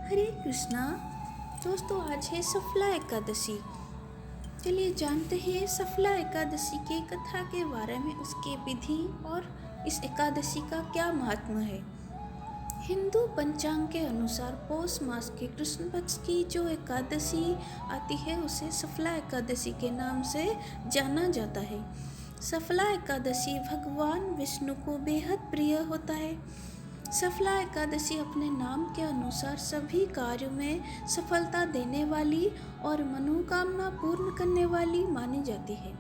हरे कृष्णा। दोस्तों, आज है सफला एकादशी। चलिए जानते हैं सफला एकादशी के कथा के बारे में, उसके विधि और इस एकादशी का क्या महात्मा है। हिंदू पंचांग के अनुसार पौष मास के कृष्ण पक्ष की जो एकादशी आती है उसे सफला एकादशी के नाम से जाना जाता है। सफला एकादशी भगवान विष्णु को बेहद प्रिय होता है। सफला एकादशी अपने नाम के अनुसार सभी कार्यों में सफलता देने वाली और मनोकामना पूर्ण करने वाली मानी जाती है।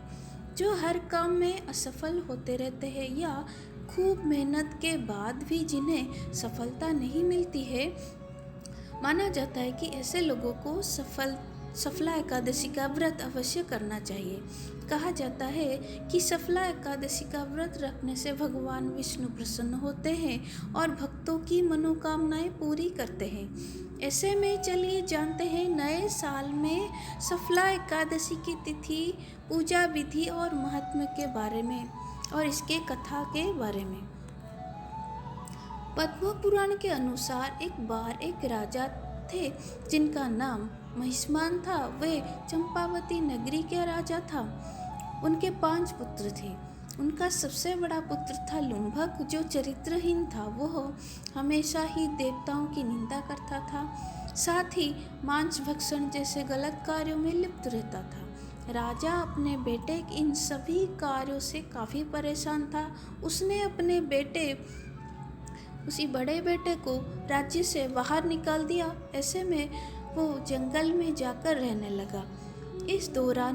जो हर काम में असफल होते रहते हैं या खूब मेहनत के बाद भी जिन्हें सफलता नहीं मिलती है, माना जाता है कि ऐसे लोगों को सफला एकादशी का व्रत अवश्य करना चाहिए। कहा जाता है कि सफला एकादशी का व्रत रखने से भगवान विष्णु प्रसन्न होते हैं और भक्तों की मनोकामनाएं पूरी करते हैं। ऐसे में चलिए जानते हैं नए साल में सफला एकादशी की तिथि, पूजा विधि और महात्म्य के बारे में और इसके कथा के बारे में। पद्म पुराण के अनुसार एक बार एक राजा थे जिनका नाम महिष्मान था। वे चंपावती नगरी के राजा था। उनके 5 पुत्र थे। उनका सबसे बड़ा पुत्र था लुम्भक, जो चरित्रहीन था। वह हमेशा ही देवताओं की निंदा करता था, साथ ही मांस भक्षण जैसे गलत कार्यों में लिप्त रहता था। राजा अपने बेटे इन सभी कार्यों से काफ़ी परेशान था। उसने अपने उसी बड़े बेटे को राज्य से बाहर निकाल दिया। ऐसे में वो जंगल में जाकर रहने लगा। इस दौरान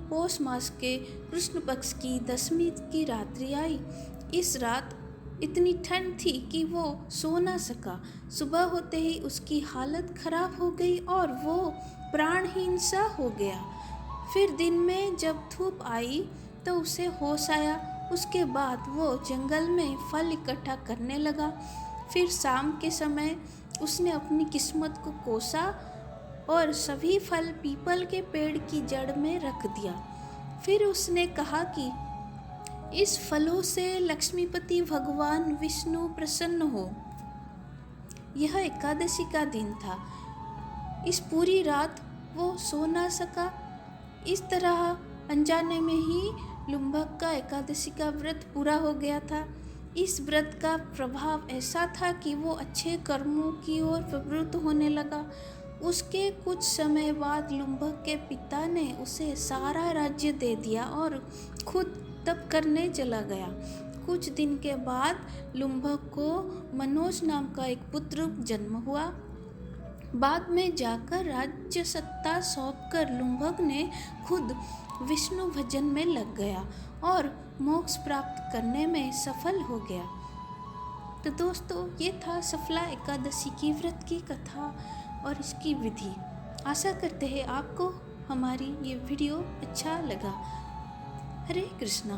पौष मास के कृष्ण पक्ष की 10वीं की रात्रि आई। इस रात इतनी ठंड थी कि वो सो ना सका। सुबह होते ही उसकी हालत खराब हो गई और वो प्राणहीन सा हो गया। फिर दिन में जब धूप आई तो उसे होश आया। उसके बाद वो जंगल में फल इकट्ठा करने लगा। फिर शाम के समय उसने अपनी किस्मत को कोसा और सभी फल पीपल के पेड़ की जड़ में रख दिया। फिर उसने कहा कि इस फलों से लक्ष्मीपति भगवान विष्णु प्रसन्न हो। यह एकादशी का दिन था। इस पूरी रात वो सो ना सका। इस तरह अनजाने में ही लुम्भक का एकादशी का व्रत पूरा हो गया था। इस व्रत का प्रभाव ऐसा था कि वो अच्छे कर्मों की ओर प्रवृत्त होने लगा। उसके कुछ समय बाद लुम्भक के पिता ने उसे सारा राज्य दे दिया और खुद तप करने चला गया। कुछ दिन के बाद लुम्भक को मनोज नाम का एक पुत्र जन्म हुआ। बाद में जाकर राज्य सत्ता सौंपकर लुम्भक ने खुद विष्णु भजन में लग गया और मोक्ष प्राप्त करने में सफल हो गया। तो दोस्तों, ये था सफला एकादशी की व्रत की कथा और इसकी विधि। आशा करते हैं आपको हमारी ये वीडियो अच्छा लगा। हरे कृष्णा।